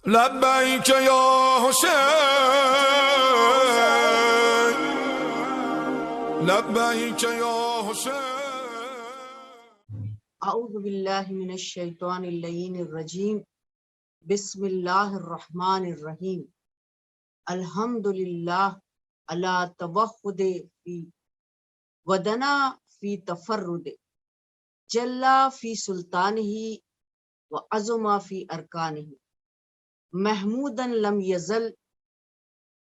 لبیک یا حسین، لبیک یا حسین۔ اعوذ باللہ من الشیطان اللعین الرجیم، بسم اللہ الرحمن الرحیم۔ الحمدللہ علی توحد فی ودنا فی تفرد، جلا فی سلطانہ وعظما فی ارکانہ، محمودا لم یزل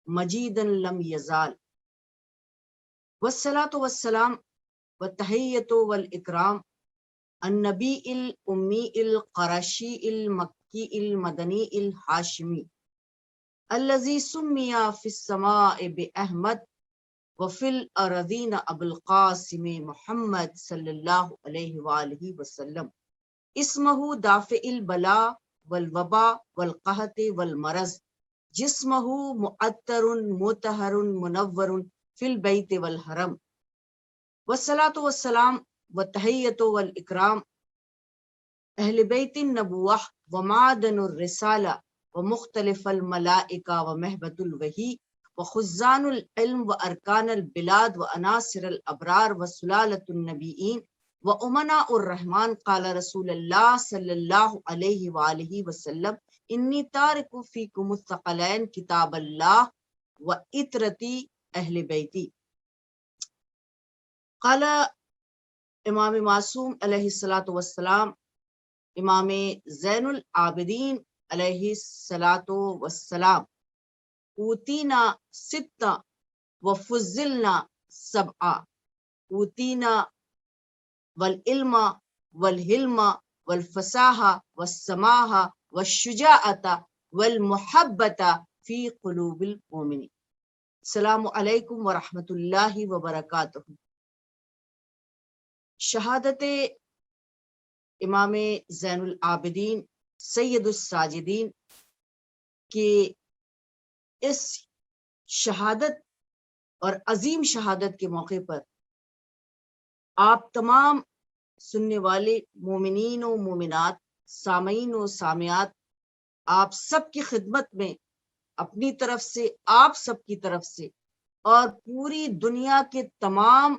مجیدا لم یزال، والصلاة والسلام والتحیۃ والاکرام النبی الامی القرشی المکی المدنی الحاشمی الذی سمی فی السماء باحمد وفی الارضین ابو القاسم محمد صلی اللہ علیہ وآلہ وسلم، اسمہ دافع البلاء والوبا والقحط والمرض، جسمہ معطر مطہر منور فی البیت والحرم، والصلاة والسلام والتحیۃ والاکرام اہل بیت النبوہ ومعدن الرسالہ ومختلف الملائکہ ومہبت الوحی وخزان العلم وارکان البلاد وعناصر الابرار وسلالۃ النبیین وامناء الرحمن، قال رسول اللہ صلی اللہ علیہ وآلہ وسلم، انی تارک فیکم الثقلین کتاب اللہ وعطرتی اہل بیتی۔ قال امام معصوم علیہ الصلاۃ والسلام، امام زین العابدین علیہ الصلاۃ والسلام، اوتینا ستا وفضلنا سبعا، اوتینا والعلم والحلم والفصاحہ والسماحہ والشجاعۃ والمحبۃ فی قلوب المؤمنین۔ السلام علیکم ورحمۃ اللہ وبرکاتہ۔ شہادت امام زین العابدین سید الساجدین کے اس شہادت اور عظیم شہادت کے موقع پر آپ تمام سننے والے مومنین و مومنات، سامعین و سامعات، آپ سب کی خدمت میں اپنی طرف سے، آپ سب کی طرف سے اور پوری دنیا کے تمام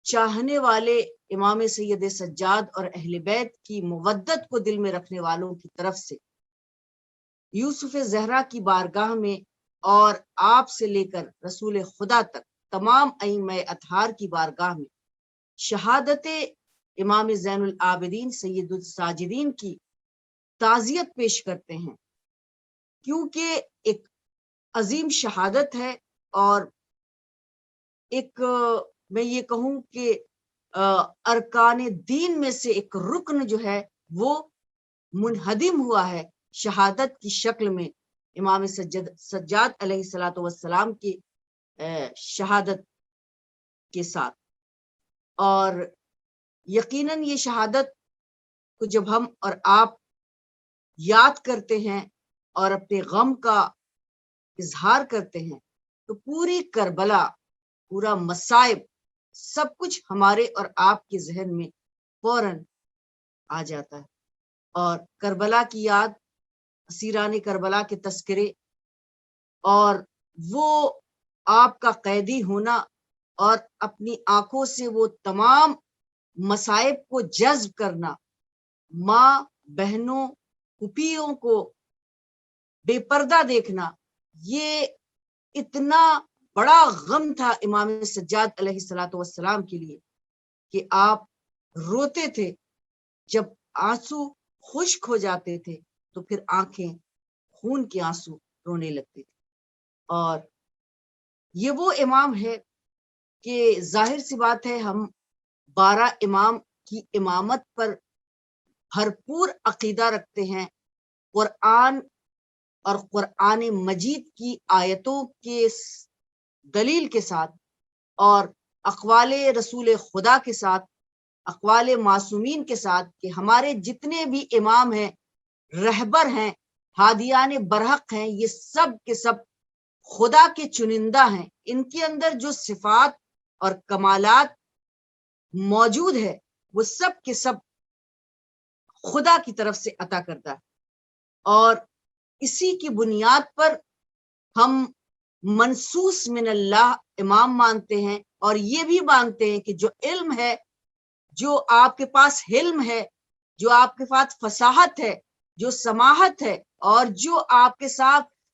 چاہنے والے امام سید سجاد اور اہل بیت کی مودت کو دل میں رکھنے والوں کی طرف سے یوسف زہرا کی بارگاہ میں اور آپ سے لے کر رسول خدا تک تمام ائمہ اطہار کی بارگاہ میں شہادت امام زین العابدین سید الساجدین کی تعزیت پیش کرتے ہیں، کیونکہ ایک عظیم شہادت ہے اور ایک میں یہ کہوں کہ ارکان دین میں سے ایک رکن جو ہے وہ منہدم ہوا ہے شہادت کی شکل میں امام سجاد علیہ الصلاۃ والسلام کی شہادت کے ساتھ۔ اور یقیناً یہ شہادت کو جب ہم اور آپ یاد کرتے ہیں اور اپنے غم کا اظہار کرتے ہیں تو پوری کربلا، پورا مصائب، سب کچھ ہمارے اور آپ کے ذہن میں فوراً آ جاتا ہے، اور کربلا کی یاد، اسیران کربلا کے تذکرے اور وہ آپ کا قیدی ہونا اور اپنی آنکھوں سے وہ تمام مصائب کو جذب کرنا، ماں بہنوں پھوپھیوں کو بے پردہ دیکھنا، یہ اتنا بڑا غم تھا امام سجاد علیہ الصلاۃ والسلام کے لیے کہ آپ روتے تھے۔ جب آنسو خشک ہو جاتے تھے تو پھر آنکھیں خون کے آنسو رونے لگتے تھے۔ اور یہ وہ امام ہے کہ ظاہر سی بات ہے ہم 12 امام کی امامت پر بھرپور عقیدہ رکھتے ہیں، قرآن اور قرآن مجید کی آیتوں کے دلیل کے ساتھ اور اقوال رسول خدا کے ساتھ، اقوال معصومین کے ساتھ، کہ ہمارے جتنے بھی امام ہیں، رہبر ہیں، ہادیان برحق ہیں، یہ سب کے سب خدا کے چنندہ ہیں۔ ان کے اندر جو صفات اور کمالات موجود ہے وہ سب کے سب خدا کی طرف سے عطا کرتا ہے، اور اسی کی بنیاد پر ہم منصوص من اللہ امام مانتے ہیں، اور یہ بھی مانتے ہیں کہ جو علم ہے، جو آپ کے پاس حلم ہے، جو آپ کے پاس فصاحت ہے، جو سماحت ہے، اور جو آپ کے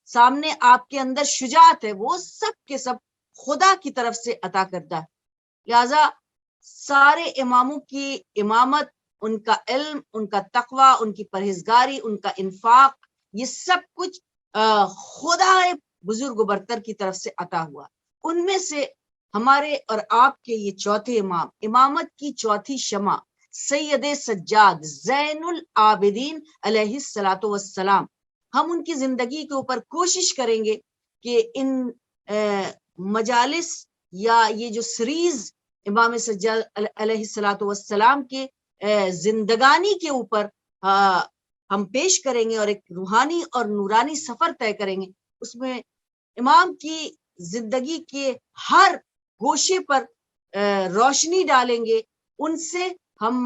سامنے آپ کے اندر شجاعت ہے، وہ سب کے سب خدا کی طرف سے عطا کردہ ہے۔ لہذا سارے اماموں کی امامت، ان کا علم، ان کا تقوی، ان کی پرہیزگاری، ان کا انفاق، یہ سب کچھ خدا بزرگ و برتر کی طرف سے عطا ہوا۔ ان میں سے ہمارے اور آپ کے یہ چوتھے امام، امامت کی چوتھی شمع سید سجاد زین العابدین علیہ الصلاۃ والسلام، ہم ان کی زندگی کے اوپر کوشش کریں گے کہ ان مجالس یا یہ جو سیریز امام سجاد علیہ الصلاۃ والسلام کے زندگانی کے اوپر ہم پیش کریں گے، اور ایک روحانی اور نورانی سفر طے کریں گے۔ اس میں امام کی زندگی کے ہر گوشے پر روشنی ڈالیں گے، ان سے ہم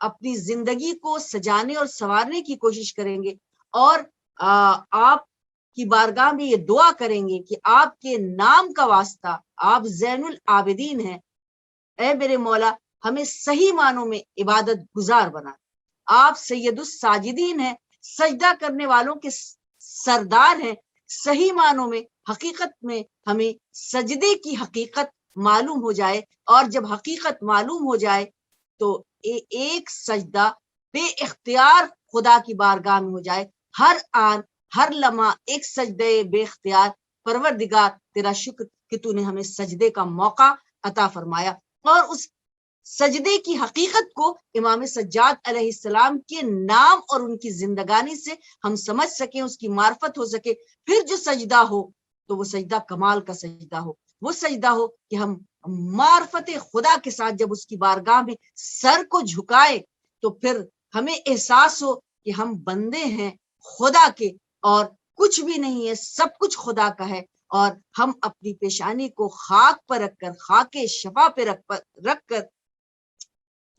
اپنی زندگی کو سجانے اور سنوارنے کی کوشش کریں گے، اور آپ کی بارگاہ میں یہ دعا کریں گے کہ آپ کے نام کا واسطہ، آپ زین العابدین ہیں، اے میرے مولا ہمیں صحیح معنوں میں عبادت گزار بنا۔ آپ سید الساجدین ہیں، سجدہ کرنے والوں کے سردار ہیں، صحیح معنوں میں حقیقت میں ہمیں سجدے کی حقیقت معلوم ہو جائے، اور جب حقیقت معلوم ہو جائے تو ایک سجدہ بے اختیار خدا کی بارگاہ میں ہو جائے، ہر آن ہر لمحہ ایک سجدے بے اختیار، پروردگار تیرا شکر کہ تو نے ہمیں سجدے کا موقع عطا فرمایا۔ اور اس سجدے کی حقیقت کو امام سجاد علیہ السلام کے نام اور ان کی زندگانی سے ہم سمجھ سکیں، اس کی معرفت ہو سکے، پھر جو سجدہ ہو تو وہ سجدہ کمال کا سجدہ ہو، وہ سجدہ ہو کہ ہم معرفت خدا کے ساتھ جب اس کی بارگاہ میں سر کو جھکائے تو پھر ہمیں احساس ہو کہ ہم بندے ہیں خدا کے، اور کچھ بھی نہیں ہے، سب کچھ خدا کا ہے، اور ہم اپنی پیشانی کو خاک پر رکھ کر، خاک شفا پہ رکھ کر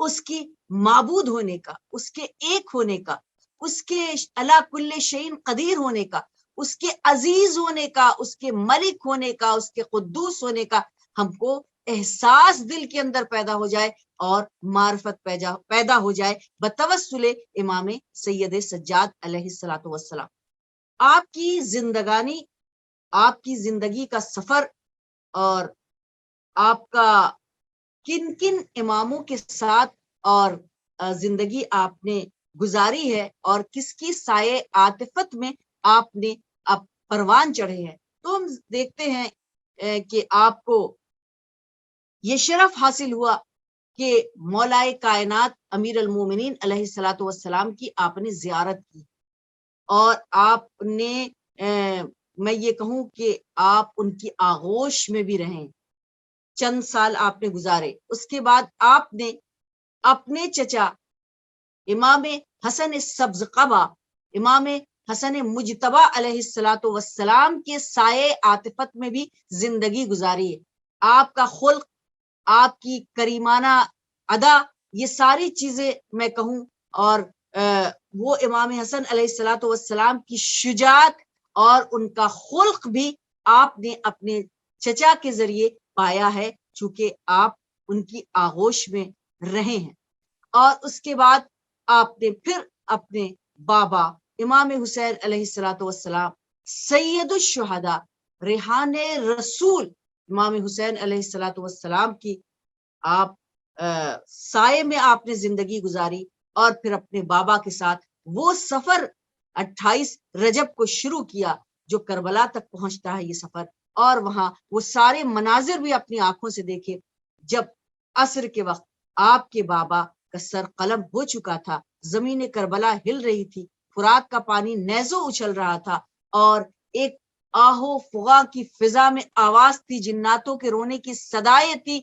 اس کی معبود ہونے کا، اس کے ایک ہونے کا، اس کے علی کل شیء قدیر ہونے کا، اس کے عزیز ہونے کا، اس کے ملک ہونے کا، اس کے قدوس ہونے کا ہم کو احساس دل کے اندر پیدا ہو جائے، اور معرفت پیدا ہو جائے بتوسل امام سید سجاد علیہ الصلاۃ والسلام۔ آپ کی زندگانی، آپ کی زندگی کا سفر، اور آپ کا کن کن اماموں کے ساتھ اور زندگی آپ نے گزاری ہے، اور کس کی سائے عاطفت میں آپ نے اب پروان چڑھے ہیں، تو ہم دیکھتے ہیں کہ آپ کو یہ شرف حاصل ہوا کہ مولائے کائنات امیر المومنین علیہ الصلاۃ والسلام کی آپ نے زیارت کی، اور آپ نے میں یہ کہوں کہ آپ ان کی آغوش میں بھی رہیں، چند سال آپ نے گزارے۔ اس کے بعد آپ نے اپنے چچا امام حسن سبز قبا، امام حسن مجتبی علیہ الصلاۃ والسلام کے سائے عاطفت میں بھی زندگی گزاری ہے۔ آپ کا خلق، آپ کی کریمانہ ادا، یہ ساری چیزیں میں کہوں، اور وہ امام حسن علیہ الصلاۃ والسلام کی شجاعت اور ان کا خلق بھی آپ نے اپنے چچا کے ذریعے پایا ہے، چونکہ آپ ان کی آغوش میں رہے ہیں۔ اور اس کے بعد آپ نے پھر اپنے بابا امام حسین علیہ الصلاۃ والسلام، سید الشہداء، ریحان رسول امام حسین علیہ الصلاۃ والسلام کی آپ سائے میں آپ نے زندگی گزاری، اور پھر اپنے بابا کے ساتھ وہ سفر 28 رجب کو شروع کیا جو کربلا تک پہنچتا ہے یہ سفر، اور وہاں وہ سارے مناظر بھی اپنی آنکھوں سے دیکھے جب عصر کے وقت آپ کے بابا کا سر قلم ہو چکا تھا، زمین کربلا ہل رہی تھی، فرات کا پانی نیزوں اچھل رہا تھا، اور ایک آہو فغاں کی فضا میں آواز تھی، جناتوں کے رونے کی صدائیں تھی،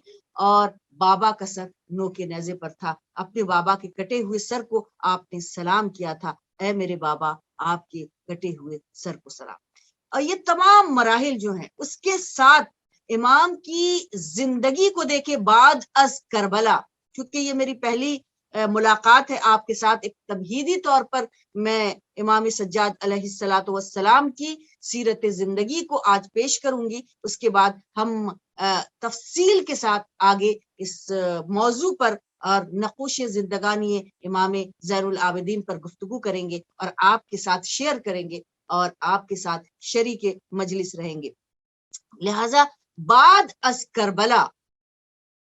اور بابا کا سر نو کے نیزے پر تھا۔ اپنے بابا کے کٹے ہوئے سر کو آپ نے سلام کیا تھا، اے میرے بابا آپ کے کٹے ہوئے سر کو سلام۔ اور یہ تمام مراحل جو ہیں، اس کے ساتھ امام کی زندگی کو دیکھے بعد از کربلا، کیونکہ یہ میری پہلی ملاقات ہے آپ کے ساتھ، ایک تمہیدی طور پر میں امام سجاد علیہ الصلاۃ والسلام کی سیرت زندگی کو آج پیش کروں گی. اس کے بعد ہم تفصیل کے ساتھ آگے اس موضوع پر اور نقوش زندگانی امام زین العابدین پر گفتگو کریں گے اور آپ کے ساتھ شیئر کریں گے اور آپ کے ساتھ شریک مجلس رہیں گے. لہذا بعد از کربلا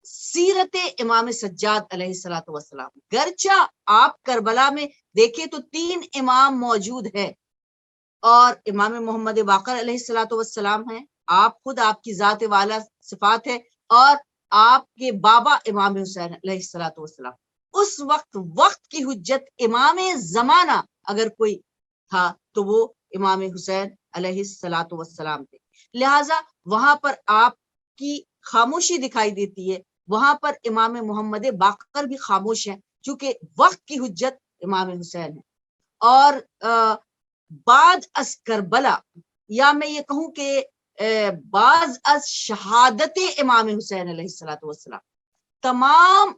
سیرت امام سجاد علیہ الصلوۃ والسلام، گرچہ آپ کربلا میں دیکھیں تو 3 امام موجود ہیں اور امام محمد باقر علیہ الصلوۃ والسلام ہیں، آپ خود آپ کی ذات والا صفات ہے، اور آپ کے بابا امام حسین علیہ الصلوۃ والسلام. اس وقت کی حجت امام زمانہ اگر کوئی تھا تو وہ امام حسین علیہ الصلوۃ والسلام تھے. لہذا وہاں پر آپ کی خاموشی دکھائی دیتی ہے، وہاں پر امام محمد باقر بھی خاموش ہیں چونکہ وقت کی حجت امام حسین ہے. اور بعد از کربلا، یا میں یہ کہوں کہ بعض از شہادت امام حسین علیہ الصلوۃ والسلام، تمام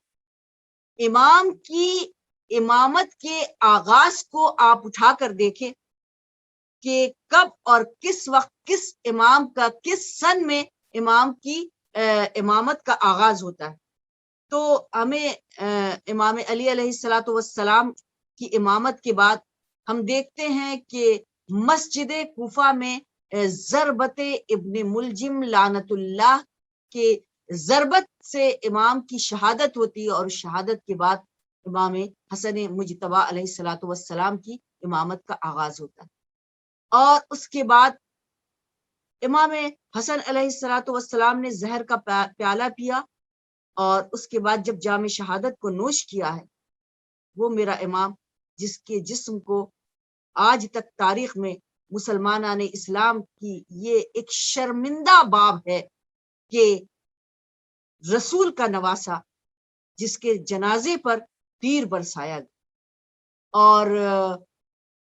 امام کی امامت کے آغاز کو آپ اٹھا کر دیکھیں کہ کب اور کس وقت کس امام کا کس سن میں امام کی امامت کا آغاز ہوتا ہے. تو ہمیں امام علی علیہ الصلوۃ والسلام کی امامت کے بعد ہم دیکھتے ہیں کہ مسجد کوفہ میں ضربت ابن ملجم لعنت اللہ کے ضربت سے امام کی شہادت ہوتی ہے، اور شہادت کے بعد امام حسن مجتبی علیہ الصلوۃ والسلام کی امامت کا آغاز ہوتا ہے. اور اس کے بعد امام حسن علیہ الصلوۃ والسلام نے زہر کا پیالہ پیا، اور اس کے بعد جب جام شہادت کو نوش کیا ہے، وہ میرا امام جس کے جسم کو آج تک تاریخ میں مسلمانان اسلام کی یہ ایک شرمندہ باب ہے کہ رسول کا نواسا جس کے جنازے پر تیر برسایا گیا. اور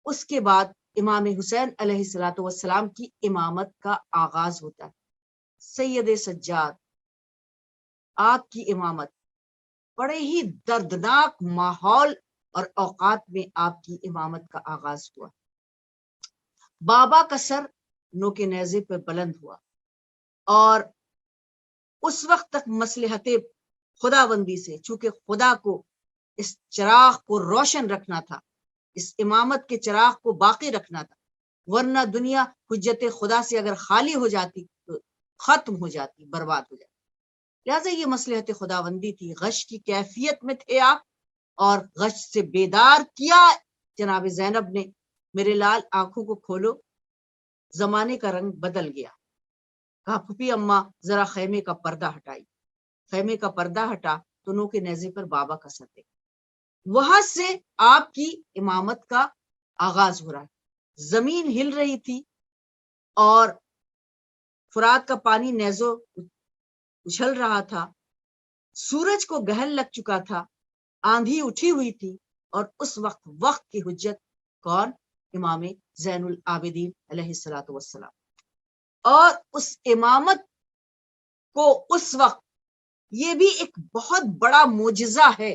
اس کے بعد امام حسین علیہ الصلوۃ والسلام کی امامت کا آغاز ہوتا ہے. سید سجاد، آپ کی امامت بڑے ہی دردناک ماحول اور اوقات میں آپ کی امامت کا آغاز ہوا. بابا کا سر نوک نیزے پہ بلند ہوا، اور اس وقت تک مصلحت خداوندی سے، چونکہ خدا کو اس چراغ کو روشن رکھنا تھا، اس امامت کے چراغ کو باقی رکھنا تھا، ورنہ دنیا حجت خدا سے اگر خالی ہو جاتی تو ختم ہو جاتی، برباد ہو جاتی. لہٰذا یہ مصلحت خداوندی تھی. غش کی کیفیت میں تھے آپ، اور غش سے بیدار کیا جناب زینب نے، میرے لال آنکھوں کو کھولو، زمانے کا رنگ بدل گیا. کہا پھپھی اماں ذرا خیمے کا پردہ ہٹائی. خیمے کا پردہ ہٹا تو نو کے نیزے پر بابا کا سر دیکھا. وہاں سے آپ کی امامت کا آغاز ہو رہا ہے. زمین ہل رہی تھی، اور فرات کا پانی نیزوں اچھل رہا تھا، سورج کو گہن لگ چکا تھا، آندھی اٹھی ہوئی تھی، اور اس وقت کی حجت کون؟ امام زین العابدین علیہ الصلوۃ والسلام. اور اس امامت کو اس وقت یہ بھی ایک بہت بڑا معجزہ ہے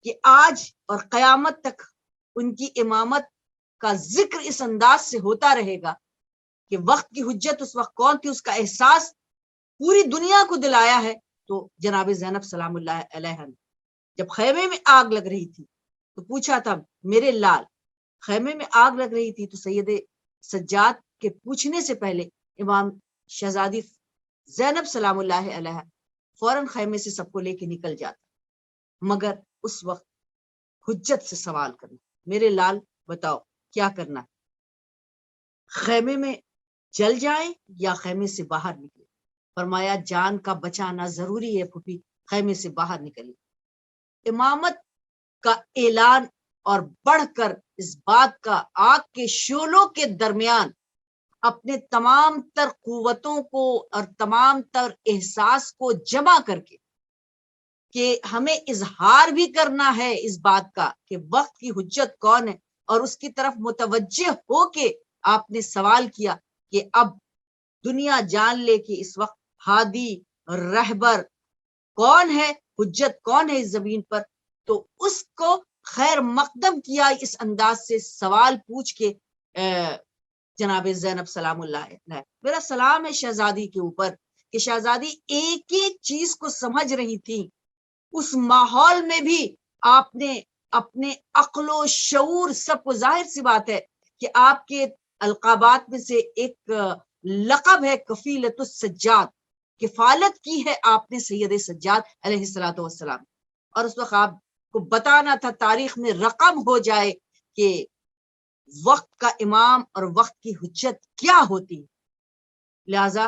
کہ آج اور قیامت تک ان کی امامت کا ذکر اس انداز سے ہوتا رہے گا کہ وقت کی حجت اس وقت کون تھی، اس کا احساس پوری دنیا کو دلایا ہے تو جناب زینب سلام اللہ علیہ نے. جب خیمے میں آگ لگ رہی تھی تو پوچھا تھا میرے لال، خیمے میں آگ لگ رہی تھی تو سید سجاد کے پوچھنے سے پہلے امام شہزادی زینب سلام اللہ علیہ فوراً خیمے سے سب کو لے کے نکل جاتا، مگر اس وقت حجت سے سوال کرنا، میرے لال بتاؤ کیا کرنا ہے، خیمے میں جل جائیں یا خیمے سے باہر نکلے؟ فرمایا جان کا بچانا ضروری ہے پھوپھی، خیمے سے باہر نکلی. امامت کا اعلان، اور بڑھ کر اس بات کا آگ کے شعلوں کے درمیان اپنے تمام تر قوتوں کو اور تمام تر احساس کو جمع کر کے کہ ہمیں اظہار بھی کرنا ہے اس بات کا کہ وقت کی حجت کون ہے، اور اس کی طرف متوجہ ہو کے آپ نے سوال کیا کہ اب دنیا جان لے کہ اس وقت ہادی رہبر کون ہے، حجت کون ہے اس زمین پر؟ تو اس کو خیر مقدم کیا اس انداز سے سوال پوچھ کے جناب زینب سلام اللہ علیہ، میرا سلام ہے شہزادی کے اوپر، کہ شہزادی ایک ایک چیز کو سمجھ رہی تھی، اس ماحول میں بھی آپ نے اپنے عقل و شعور، سب کو ظاہر سی بات ہے کہ آپ کے القابات میں سے ایک لقب ہے کفیلۃ السجاد، کفالت کی ہے آپ نے سید سجاد علیہ الصلوۃ والسلام، اور اس وقت آپ کو بتانا تھا، تاریخ میں رقم ہو جائے کہ وقت کا امام اور وقت کی حجت کیا ہوتی ہے۔ لہذا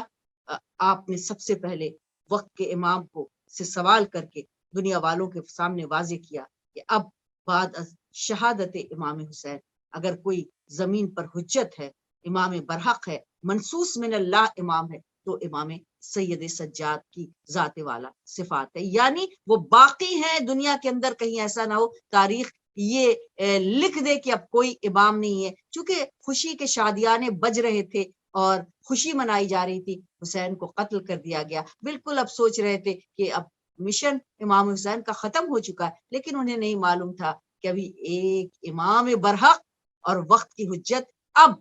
آپ نے سب سے پہلے وقت کے امام کو سے سوال کر کے دنیا والوں کے سامنے واضح کیا کہ اب بعد از شہادت امام حسین اگر کوئی زمین پر حجت ہے، امام برحق ہے، منصوص من اللہ امام ہے، تو امام سید سجاد کی ذات والا صفات ہے، یعنی وہ باقی ہیں دنیا کے اندر، کہیں ایسا نہ ہو تاریخ یہ لکھ دے کہ اب کوئی امام نہیں ہے۔ چونکہ خوشی کے شادیانے بج رہے تھے اور خوشی منائی جا رہی تھی، حسین کو قتل کر دیا گیا، بالکل اب سوچ رہے تھے کہ اب مشن امام حسین کا ختم ہو چکا ہے، لیکن انہیں نہیں معلوم تھا کہ ابھی ایک امام برحق اور وقت کی حجت اب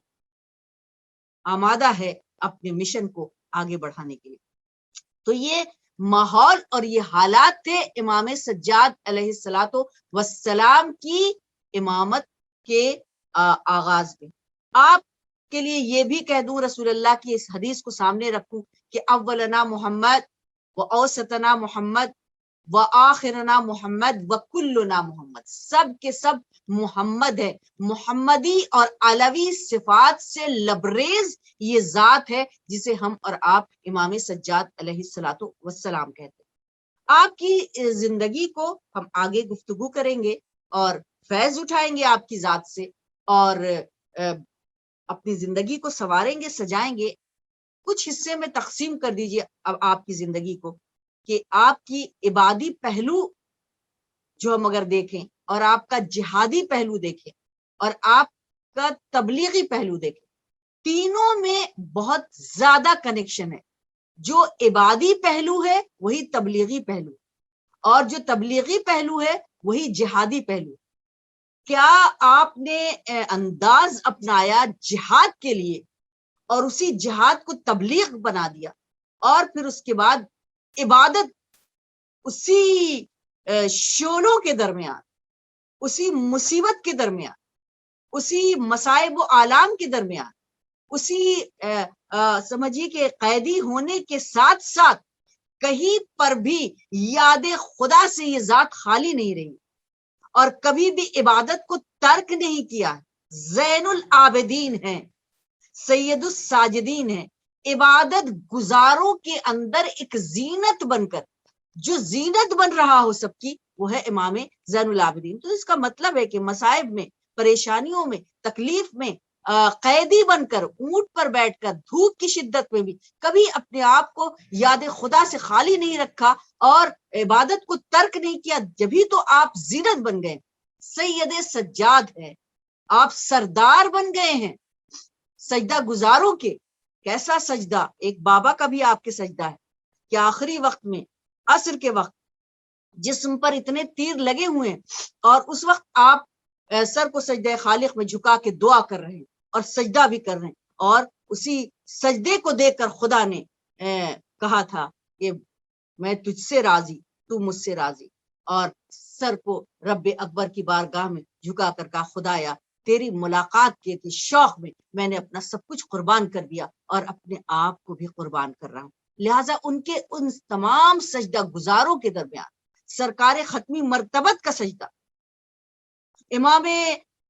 آمادہ ہے اپنے مشن کو آگے بڑھانے کے لیے۔ تو یہ ماحول اور یہ حالات تھے امام سجاد علیہ الصلوۃ والسلام کی امامت کے آغاز میں۔ آپ کے لیے یہ بھی کہہ دوں، رسول اللہ کی اس حدیث کو سامنے رکھوں کہ اولنا محمد و اوسطنا محمد و آخرنا محمد و کلنا محمد، سب کے سب محمد ہے، محمدی اور علوی صفات سے لبریز یہ ذات ہے جسے ہم اور آپ امام سجاد علیہ الصلوۃ والسلام کہتے ہیں۔ آپ کی زندگی کو ہم آگے گفتگو کریں گے اور فیض اٹھائیں گے آپ کی ذات سے، اور اپنی زندگی کو سنواریں گے، سجائیں گے۔ کچھ حصے میں تقسیم کر دیجئے اب آپ کی زندگی کو، کہ آپ کی عبادی پہلو جو ہم اگر دیکھیں، اور آپ کا جہادی پہلو دیکھیں، اور آپ کا تبلیغی پہلو دیکھیں، تینوں میں بہت زیادہ کنیکشن ہے۔ جو عبادی پہلو ہے وہی تبلیغی پہلو، اور جو تبلیغی پہلو ہے وہی جہادی پہلو۔ کیا آپ نے انداز اپنایا جہاد کے لیے اور اسی جہاد کو تبلیغ بنا دیا، اور پھر اس کے بعد عبادت اسی شعلوں کے درمیان، اسی مصیبت کے درمیان، اسی مصائب و آلام کے درمیان، اسی سمجھیے کہ قیدی ہونے کے ساتھ ساتھ کہیں پر بھی یاد خدا سے یہ ذات خالی نہیں رہی، اور کبھی بھی عبادت کو ترک نہیں کیا۔ زین العابدین ہیں، سید الساجدین ہیں، عبادت گزاروں کے اندر ایک زینت بن کر، جو زینت بن رہا ہو سب کی، وہ ہے امام زین العابدین۔ تو اس کا مطلب ہے کہ مصائب میں، پریشانیوں میں، تکلیف میں، قیدی بن کر، اونٹ پر بیٹھ کر، دھوپ کی شدت میں بھی کبھی اپنے آپ کو یاد خدا سے خالی نہیں رکھا اور عبادت کو ترک نہیں کیا، جبھی تو آپ زینت بن گئے، سید سجاد ہے، آپ سردار بن گئے ہیں سجدہ گزاروں کے۔ کیسا سجدہ، ایک بابا کا بھی آپ کے سجدہ ہے کہ آخری وقت میں، عصر کے وقت، جسم پر اتنے تیر لگے ہوئے ہیں، اور اس وقت آپ سر کو سجدہ خالق میں جھکا کے دعا کر رہے ہیں اور سجدہ بھی کر رہے ہیں، اور اسی سجدے کو دیکھ کر خدا نے کہا تھا کہ میں تجھ سے راضی، تو مجھ سے راضی، اور سر کو رب اکبر کی بارگاہ میں جھکا کر کہا خدایا تیری ملاقات کے شوق میں نے اپنا سب کچھ قربان کر دیا اور اپنے آپ کو بھی قربان کر رہا ہوں۔ لہٰذا ان کے ان تمام سجدہ گزاروں کے درمیان سرکار ختمی مرتبت کا سجدہ، امام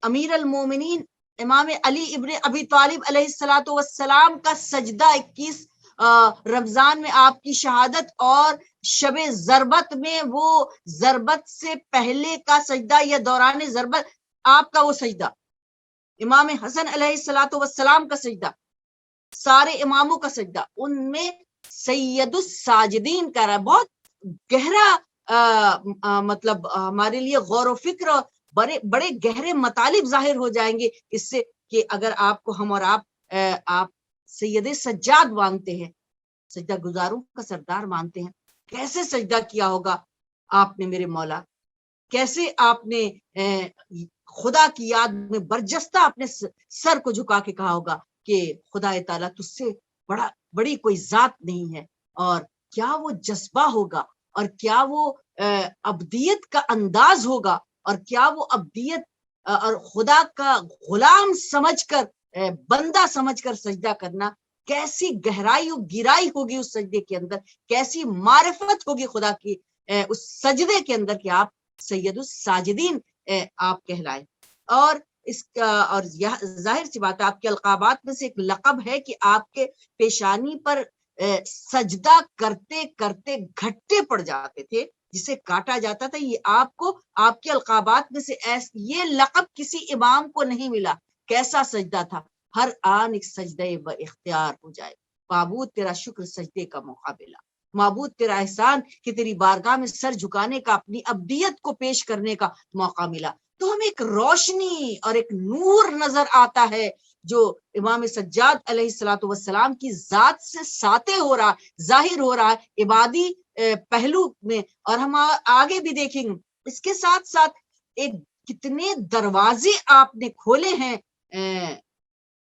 امیر المومنین امام علی ابن ابی طالب علیہ الصلوۃ والسلام کا سجدہ 21 رمضان میں آپ کی شہادت اور شب ضربت میں وہ ضربت سے پہلے کا سجدہ یا دوران ضربت آپ کا وہ سجدہ، امام حسن علیہ الصلوۃ والسلام کا سجدہ، سارے اماموں کا سجدہ، ان میں سید الساجدین کا رہا، بہت گہرا مطلب ہمارے لیے غور و فکر، بڑے گہرے مطالب ظاہر ہو جائیں گے اس سے، کہ اگر آپ کو ہم اور آپ سید سجاد مانتے ہیں، سجدہ گزاروں کا سردار مانتے ہیں، کیسے سجدہ کیا ہوگا آپ نے میرے مولا، کیسے آپ نے خدا کی یاد میں برجستہ اپنے سر کو جھکا کے کہا ہوگا کہ خدا تعالیٰ تجھ سے بڑی کوئی ذات نہیں ہے. اور کیا وہ جذبہ ہوگا اور کیا وہ ابدیت کا انداز ہوگا اور کیا وہ ابدیت اور خدا کا غلام سمجھ کر بندہ سمجھ کر سجدہ کرنا، کیسی گہرائی و گہرائی ہوگی اس سجدے کے اندر، کیسی معرفت ہوگی خدا کی اس سجدے کے اندر کہ آپ سید الساجدین آپ کہلائے. اور اس اور ظاہر سی بات ہے آپ کے القابات میں سے ایک لقب ہے کہ آپ کے پیشانی پر سجدہ کرتے کرتے گھٹے پڑ جاتے تھے جسے کاٹا جاتا تھا. یہ آپ کو آپ کے القابات میں سے یہ لقب کسی امام کو نہیں ملا. کیسا سجدہ تھا، ہر آن ایک سجدہ با اختیار ہو جائے. معبود تیرا شکر سجدے کا مقابلہ، معبود تیرا احسان کہ تیری بارگاہ میں سر جھکانے کا، اپنی ابدیت کو پیش کرنے کا موقع ملا. تو ہمیں ایک روشنی اور ایک نور نظر آتا ہے جو امام سجاد علیہ الصلوۃ والسلام کی ذات سے ساطع ہو رہا، ظاہر ہو رہا ہے عبادی پہلو میں. اور ہم آگے بھی دیکھیں گے اس کے ساتھ ساتھ ایک کتنے دروازے آپ نے کھولے ہیں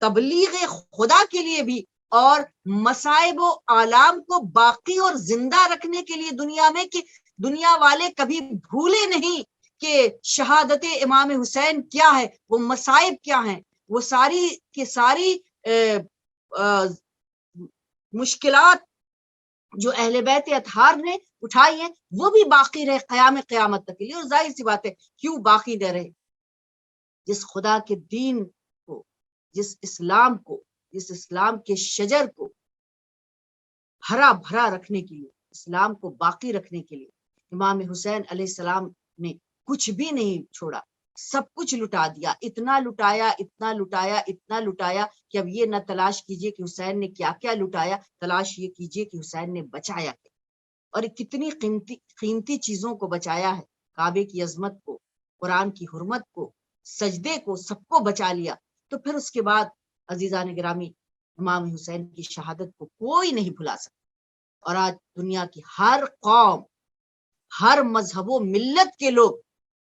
تبلیغ خدا کے لیے بھی، اور مصائب و آلام کو باقی اور زندہ رکھنے کے لیے دنیا میں، کہ دنیا والے کبھی بھولے نہیں کہ شہادت امام حسین کیا ہے، وہ مصائب کیا ہیں، وہ ساری کی ساری مشکلات جو اہل بیت اطہار نے اٹھائی ہیں وہ بھی باقی رہے قیامت تک کے لیے. اور ظاہر سی بات ہے کیوں باقی نہ رہے، جس خدا کے دین کو، جس اسلام کے شجر کو ہرا بھرا رکھنے کے لیے، اسلام کو باقی رکھنے کے لیے امام حسین علیہ السلام نے کچھ بھی نہیں چھوڑا، سب کچھ لٹا دیا. اتنا لٹایا کہ اب یہ نہ تلاش کیجئے کہ حسین نے کیا کیا لٹایا، تلاش یہ کیجئے کہ حسین نے بچایا کیا. اور کتنی قیمتی چیزوں کو بچایا ہے، کعبے کی عظمت کو، قرآن کی حرمت کو، سجدے کو، سب کو بچا لیا. تو پھر اس کے بعد عزیزان گرامی امام حسین کی شہادت کو کوئی نہیں بھلا سکتا. اور آج دنیا کی ہر قوم، ہر مذہب و ملت کے لوگ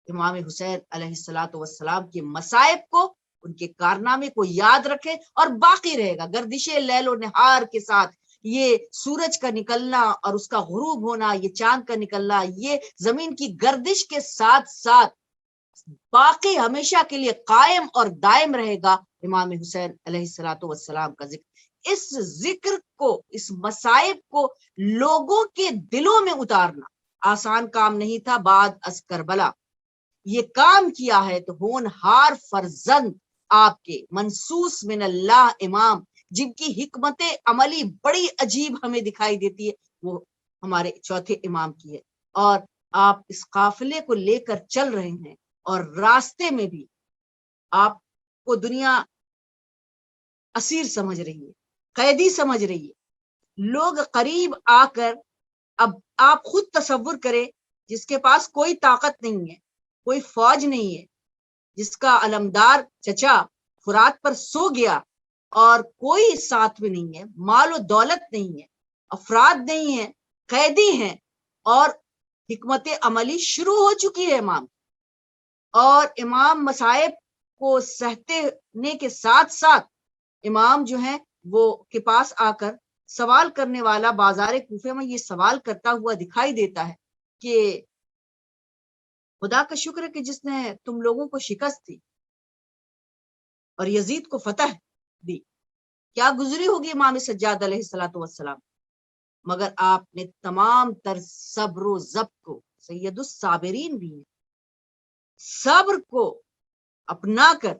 امام حسین علیہ الصلوۃ والسلام کے مصائب کو، ان کے کارنامے کو یاد رکھے اور باقی رہے گا. گردش لیل و نہار کے ساتھ یہ سورج کا نکلنا اور اس کا غروب ہونا، یہ چاند کا نکلنا، یہ زمین کی گردش کے ساتھ ساتھ باقی ہمیشہ کے لیے قائم اور دائم رہے گا امام حسین علیہ الصلوۃ والسلام کا ذکر. اس ذکر کو، اس مصائب کو لوگوں کے دلوں میں اتارنا آسان کام نہیں تھا. بعد از کربلا یہ کام کیا ہے تو ہونہار فرزند آپ کے منصوص من اللہ امام، جن کی حکمت عملی بڑی عجیب ہمیں دکھائی دیتی ہے، وہ ہمارے چوتھے امام کی ہے. اور آپ اس قافلے کو لے کر چل رہے ہیں اور راستے میں بھی آپ کو دنیا اسیر سمجھ رہی ہے، قیدی سمجھ رہی ہے. لوگ قریب آ کر، اب آپ خود تصور کریں جس کے پاس کوئی طاقت نہیں ہے، کوئی فوج نہیں ہے، جس کا علمدار چچا فرات پر سو گیا اور کوئی ساتھ میں نہیں ہے، مال و دولت نہیں ہے، افراد نہیں ہے، قیدی ہیں، اور حکمت عملی شروع ہو چکی ہے امام. اور امام مصائب کو سہتے کے ساتھ ساتھ امام جو ہیں وہ کے پاس آ کر سوال کرنے والا بازار کوفے میں یہ سوال کرتا ہوا دکھائی دیتا ہے کہ خدا کا شکر ہے کہ جس نے تم لوگوں کو شکست دی اور یزید کو فتح دی. کیا گزری ہوگی امام سجاد علیہ الصلوۃ والسلام، مگر آپ نے تمام تر صبر و ضبط کو، سید الصابرین بھی ہیں، صبر کو اپنا کر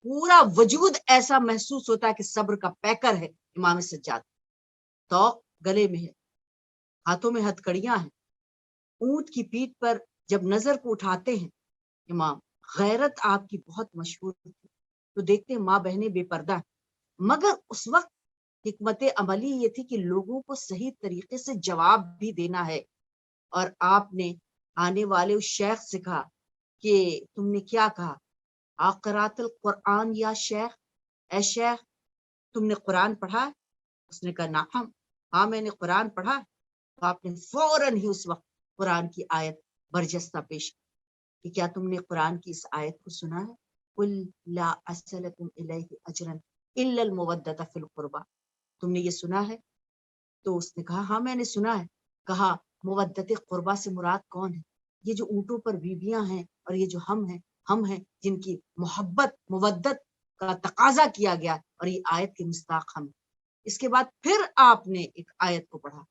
پورا وجود ایسا محسوس ہوتا ہے کہ صبر کا پیکر ہے امام سجاد. توق گلے میں ہے، ہاتھوں میں ہتھکڑیاں ہیں، اونٹ کی پیٹھ پر جب نظر کو اٹھاتے ہیں امام، غیرت آپ کی بہت مشہور تھی. تو دیکھتے ہیں ماں بہنیں بے پردہ ہیں، مگر اس وقت حکمت عملی یہ تھی کہ لوگوں کو صحیح طریقے سے جواب بھی دینا ہے. اور آپ نے آنے والے اس شیخ سے کہا کہ تم نے کیا کہا، آقرات القرآن یا شیخ، اے شیخ تم نے قرآن پڑھا؟ اس نے کہا نعم، ہاں میں نے قرآن پڑھا. تو آپ نے فوراً ہی اس وقت قرآن کی آیت برجستہ پیش کی کہ کیا تم نے قرآن کی اس آیت کو سنا ہے؟ قل لا اسألکم الیہ اجرا الا المودۃ فی القربى، تم نے یہ سنا ہے؟ تو اس نے کہا ہاں میں نے سنا ہے۔ کہا مودت قربا سے مراد کون ہے؟ یہ جو اونٹوں پر بیویاں ہیں اور یہ جو ہم ہیں جن کی محبت مودت کا تقاضا کیا گیا، اور یہ آیت کے مصداق ہم۔ اس کے بعد پھر آپ نے ایک آیت کو پڑھا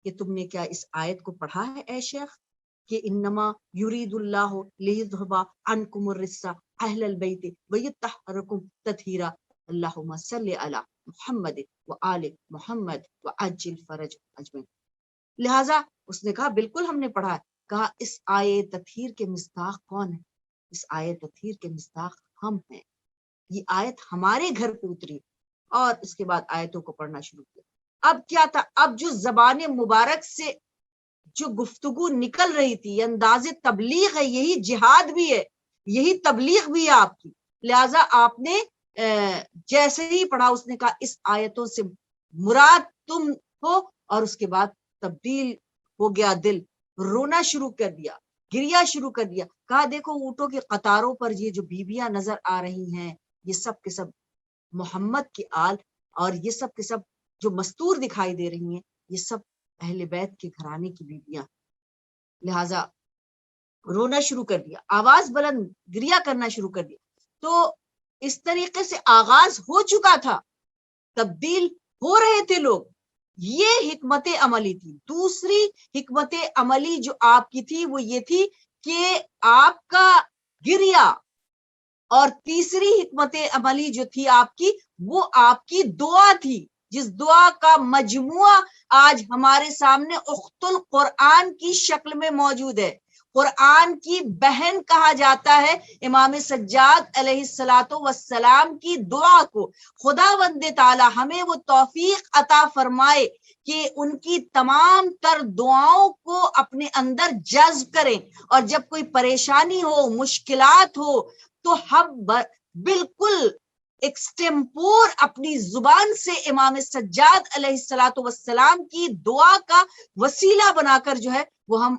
کہ تم نے کیا اس آیت کو پڑھا ہے اے شیخ کہ انما یرید اللہ لیذھب عنکم الرجس اہل البیت ویطہرکم تطہیرا اللہم صلی علی محمد وآل محمد وعجل فرج اجمعین۔ لہٰذا اس نے کہا بالکل ہم نے پڑھا ہے۔ کہا اس آیے تطہیر کے مصداق کون ہے؟ اس آیے تطہیر کے مصداق ہم ہیں، یہ آیت ہمارے گھر پہ اتری، اور اس کے بعد آیتوں کو پڑھنا شروع کیا۔ اب کیا تھا؟ اب جو زبان مبارک سے جو گفتگو نکل رہی تھی، یہ انداز تبلیغ ہے، یہی جہاد بھی ہے، یہی تبلیغ بھی ہے آپ کی۔ لہٰذا آپ نے جیسے ہی پڑھا اس نے کہا اس آیتوں سے مراد تم ہو، اور اس کے بعد تبدیل ہو گیا دل، رونا شروع کر دیا، گریا شروع کر دیا۔ کہا دیکھو اونٹوں کی قطاروں پر یہ جو بیویاں نظر آ رہی ہیں، یہ سب کے سب محمد کی آل، اور یہ سب کے سب جو مستور دکھائی دے رہی ہیں یہ سب اہل بیت کے گھرانے کی بیویاں۔ لہٰذا رونا شروع کر دیا، آواز بلند گریا کرنا شروع کر دیا۔ تو اس طریقے سے آغاز ہو چکا تھا، تبدیل ہو رہے تھے لوگ، یہ حکمت عملی تھی۔ دوسری حکمت عملی جو آپ کی تھی وہ یہ تھی کہ آپ کا گریا، اور تیسری حکمت عملی جو تھی آپ کی وہ آپ کی دعا تھی، جس دعا کا مجموعہ آج ہمارے سامنے اخت القرآن کی شکل میں موجود ہے۔ قرآن کی بہن کہا جاتا ہے امام سجاد علیہ الصلاۃ والسلام کی دعا کو۔ خداوند تعالی ہمیں وہ توفیق عطا فرمائے کہ ان کی تمام تر دعاؤں کو اپنے اندر جذب کریں، اور جب کوئی پریشانی ہو، مشکلات ہو، تو ہم بالکل ایکسٹمپور اپنی زبان سے امام سجاد علیہ الصلاۃ والسلام کی دعا کا وسیلہ بنا کر جو ہے وہ ہم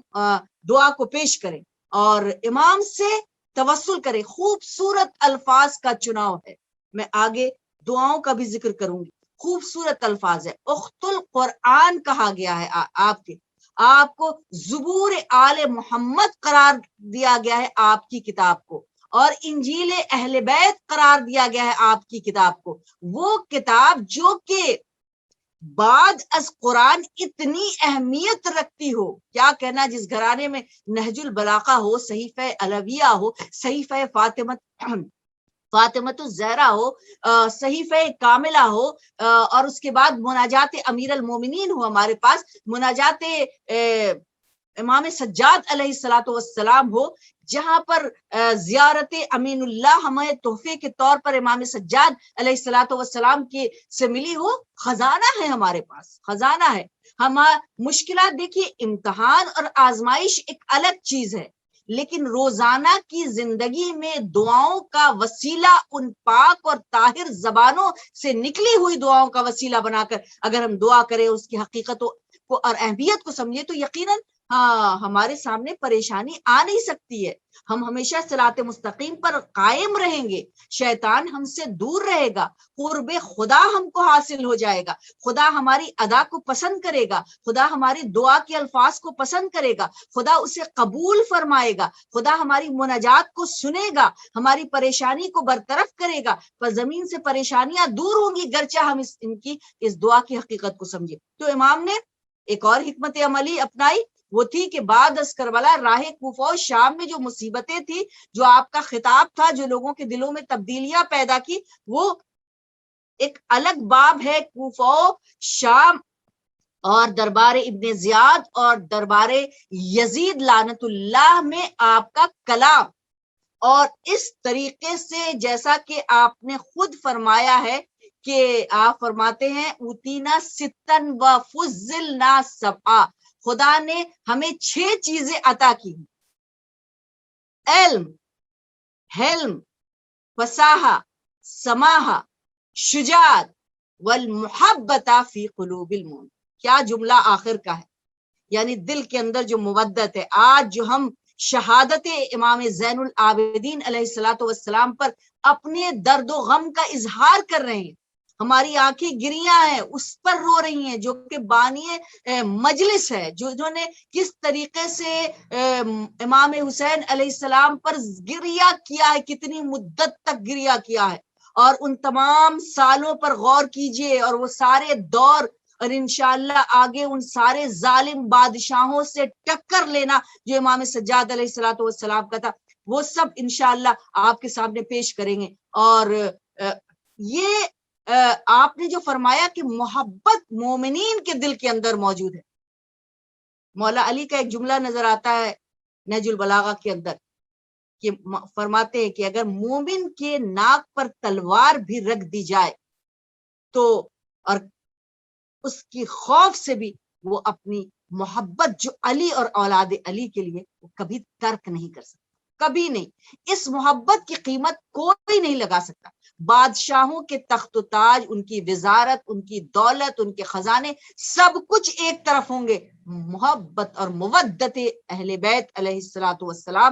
دعا کو پیش کریں اور امام سے توسل کریں۔ خوبصورت الفاظ کا چناؤ ہے، میں آگے دعاؤں کا بھی ذکر کروں گی۔ خوبصورت الفاظ ہے، اخت القرآن کہا گیا ہے آپ کو زبور آل محمد قرار دیا گیا ہے آپ کی کتاب کو، اور انجیل اہل بیت قرار دیا گیا ہے آپ کی کتاب کو۔ وہ کتاب جو کہ بعد از قرآن اتنی اہمیت رکھتی ہو، کیا کہنا، جس گھرانے میں نہج البلاغہ ہو، صحیفہ علویہ ہو، صحیفہ فاطمۃ الزہرا ہو، صحیفہ کاملہ ہو، اور اس کے بعد مناجات امیر المومنین ہو، ہمارے پاس مناجات امام سجاد علیہ الصلاۃ والسلام ہو، جہاں پر زیارت امین اللہ ہمیں تحفے کے طور پر امام سجاد علیہ الصلاۃ والسلام کے سے ملی ہو۔ خزانہ ہے ہمارے پاس، خزانہ ہے۔ مشکلات دیکھیے، امتحان اور آزمائش ایک الگ چیز ہے، لیکن روزانہ کی زندگی میں دعاؤں کا وسیلہ، ان پاک اور طاہر زبانوں سے نکلی ہوئی دعاؤں کا وسیلہ بنا کر اگر ہم دعا کریں، اس کی حقیقت کو اور اہمیت کو سمجھے، تو یقیناً ہمارے سامنے پریشانی آ نہیں سکتی ہے۔ ہم ہمیشہ صراط مستقیم پر قائم رہیں گے، شیطان ہم سے دور رہے گا، قرب خدا ہم کو حاصل ہو جائے گا، خدا ہماری ادا کو پسند کرے گا، خدا ہماری دعا کے الفاظ کو پسند کرے گا، خدا اسے قبول فرمائے گا، خدا ہماری مناجات کو سنے گا، ہماری پریشانی کو برطرف کرے گا، پر زمین سے پریشانیاں دور ہوں گی گرچہ ہم اس دعا کی حقیقت کو سمجھے۔ تو امام نے ایک اور حکمت عملی اپنائی، وہ تھی کہ بعد از کربلا راہ کوفہ و شام میں جو مصیبتیں تھی، جو آپ کا خطاب تھا، جو لوگوں کے دلوں میں تبدیلیاں پیدا کی، وہ ایک الگ باب ہے۔ کوفہ و شام اور دربار ابن زیاد اور دربار یزید لعنت اللہ میں آپ کا کلام، اور اس طریقے سے جیسا کہ آپ نے خود فرمایا ہے کہ آپ فرماتے ہیں اوتینا ستن و فضلنا سبعا، خدا نے ہمیں 6 چیزیں عطا کی: علم، حلم، فصاحہ، سماحہ، شجاعت، والمحبت فی قلوب المؤمنین۔ کیا جملہ آخر کا ہے، یعنی دل کے اندر جو مودت ہے۔ آج جو ہم شہادت امام زین العابدین علیہ الصلوۃ والسلام پر اپنے درد و غم کا اظہار کر رہے ہیں. ہماری آنکھیں گریاں ہیں، اس پر رو رہی ہیں جو کہ بانی مجلس ہے، جو نے کس طریقے سے امام حسین علیہ السلام پر گریہ کیا ہے، کتنی مدت تک گریہ کیا ہے. اور ان تمام سالوں پر غور کیجئے، اور وہ سارے دور، اور انشاءاللہ آگے ان سارے ظالم بادشاہوں سے ٹکر لینا جو امام سجاد علیہ الصلوۃ والسلام کا تھا، وہ سب انشاءاللہ آپ کے سامنے پیش کریں گے. اور یہ آپ نے جو فرمایا کہ محبت مومنین کے دل کے اندر موجود ہے. مولا علی کا ایک جملہ نظر آتا ہے نہج البلاغہ کے اندر، کہ فرماتے ہیں کہ اگر مومن کے ناک پر تلوار بھی رکھ دی جائے تو، اور اس کی خوف سے بھی، وہ اپنی محبت جو علی اور اولاد علی کے لیے، وہ کبھی ترک نہیں کر سکتا، کبھی نہیں. اس محبت کی قیمت کوئی نہیں لگا سکتا. بادشاہوں کے تخت و تاج، ان کی وزارت، ان کی دولت، ان کے خزانے، سب کچھ ایک طرف ہوں گے. محبت اور مودت اہل بیت علیہ الصلوۃ والسلام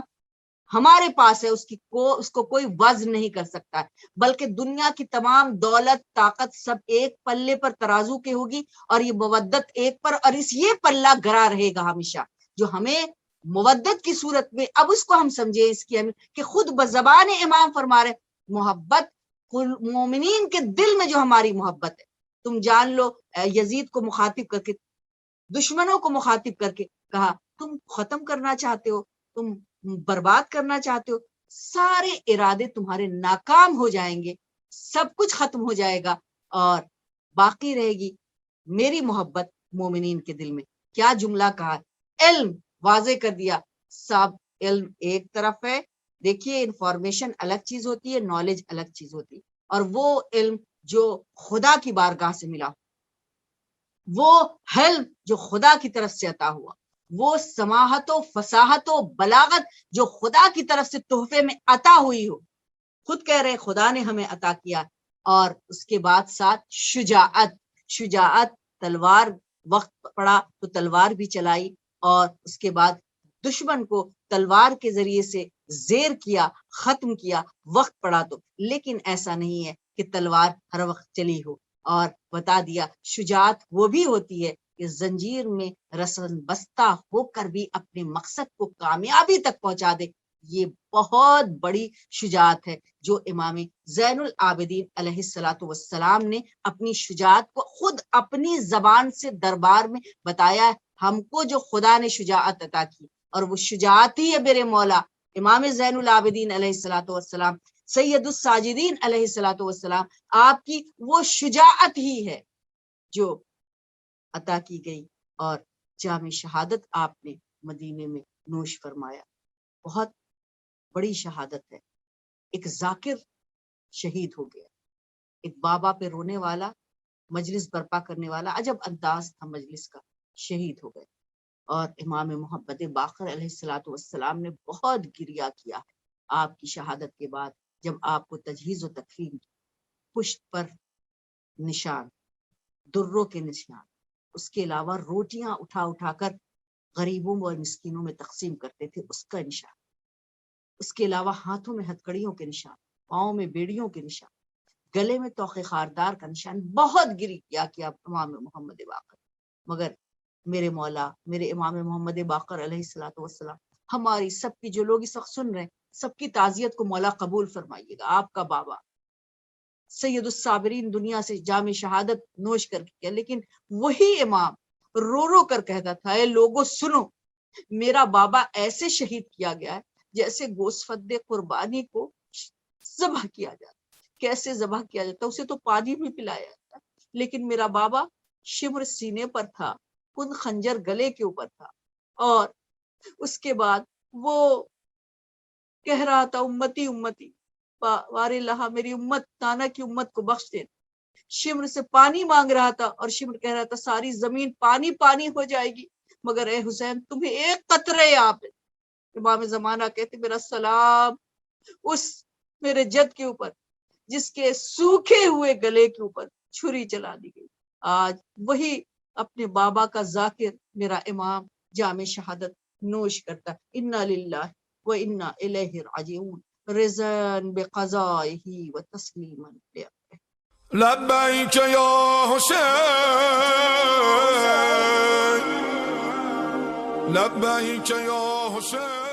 ہمارے پاس ہے، اس کو کوئی وزن نہیں کر سکتا ہے. بلکہ دنیا کی تمام دولت، طاقت سب ایک پلے پر ترازو کے ہوگی، اور یہ مودت ایک پر، اور یہ پلہ گرا رہے گا ہمیشہ، جو ہمیں مودت کی صورت میں، اب اس کو ہم سمجھیں، اس کی ہمیں کہ خود بزبان امام فرما رہے محبت مومنین کے دل میں جو ہماری محبت ہے. تم جان لو، یزید کو مخاطب کر کے، دشمنوں کو مخاطب کر کے کہا، تم ختم کرنا چاہتے ہو، تم برباد کرنا چاہتے ہو، سارے ارادے تمہارے ناکام ہو جائیں گے، سب کچھ ختم ہو جائے گا، اور باقی رہے گی میری محبت مومنین کے دل میں. کیا جملہ کہا، علم واضح کر دیا. سب علم ایک طرف ہے، دیکھیے انفارمیشن الگ چیز ہوتی ہے، نالج الگ چیز ہوتی ہے، اور وہ علم جو خدا کی بارگاہ سے ملا، وہ علم جو خدا کی طرف سے عطا ہوا، وہ سماحت و فصاحت و بلاغت جو خدا کی طرف سے تحفے میں عطا ہوئی ہو. خود کہہ رہے خدا نے ہمیں عطا کیا. اور اس کے بعد ساتھ شجاعت، تلوار وقت پڑا تو تلوار بھی چلائی، اور اس کے بعد دشمن کو تلوار کے ذریعے سے زیر کیا، ختم کیا وقت پڑا تو. لیکن ایسا نہیں ہے کہ تلوار ہر وقت چلی ہو. اور بتا دیا شجاعت وہ بھی ہوتی ہے کہ زنجیر میں رسن بستہ ہو کر بھی اپنے مقصد کو کامیابی تک پہنچا دے. یہ بہت بڑی شجاعت ہے جو امام زین العابدین علیہ الصلوۃ والسلام نے اپنی شجاعت کو خود اپنی زبان سے دربار میں بتایا ہے. ہم کو جو خدا نے شجاعت عطا کی، اور وہ شجاعت ہی ہے میرے مولا امام زین العابدین علیہ الصلوۃ والسلام، سید الساجدین علیہ الصلوۃ والسلام، آپ کی وہ شجاعت ہی ہے جو عطا کی گئی. اور جام شہادت آپ نے مدینے میں نوش فرمایا. بہت بڑی شہادت ہے. ایک ذاکر شہید ہو گیا، ایک بابا پہ رونے والا، مجلس برپا کرنے والا، عجب انداز تھا مجلس کا، شہید ہو گئے. اور امام محمد باقر علیہ الصلوۃ والسلام نے بہت گریہ کیا ہے آپ کی شہادت کے بعد، جب آپ کو تجہیز و تکفین کی. پشت پر نشان، دروں کے نشان، اس کے علاوہ روٹیاں اٹھا اٹھا کر غریبوں اور مسکینوں میں تقسیم کرتے تھے، اس کا نشان. اس کے علاوہ ہاتھوں میں ہتکڑیوں کے نشان، پاؤں میں بیڑیوں کے نشان، گلے میں توق خاردار کا نشان. بہت گری کیا امام محمد باقر. مگر میرے مولا، میرے امام محمد باقر علیہ الصلوۃ والسلام، ہماری سب کی، جو لوگ اس وقت سن رہے ہیں، سب کی تعزیت کو مولا قبول فرمائیے گا. آپ کا بابا سید الصابرین دنیا سے جام شہادت نوش کر کے گیا، لیکن وہی امام رو رو کر کہتا تھا، اے لوگوں سنو، میرا بابا ایسے شہید کیا گیا ہے جیسے گوسفند قربانی کو ذبح کیا جاتا. کیسے ذبح کیا جاتا؟ اسے تو پانی بھی پلایا جاتا، لیکن میرا بابا شمر سینے پر تھا، خود خنجر گلے کے اوپر تھا، اور اس کے بعد وہ کہہ رہا تھا، امتی امتی وار اللہ، میری امت، نانا کی امت کو بخش دے. شمر سے پانی مانگ رہا تھا، اور شمر کہہ رہا تھا ساری زمین پانی پانی ہو جائے گی، مگر اے حسین تمہیں ایک قطرے آپ. امام زمانہ کہتے میرا سلام اس میرے جد کے اوپر جس کے سوکھے ہوئے گلے کے اوپر چھری چلا دی گئی. آج وہی اپنے بابا کا ذاکر، میرا امام جام شہادت نوش کرتا انا للہ و انا الیہ راجعون رضا بقضائہ و تسلیما لامرہ. لبیک یا حسین لبیک یا حسین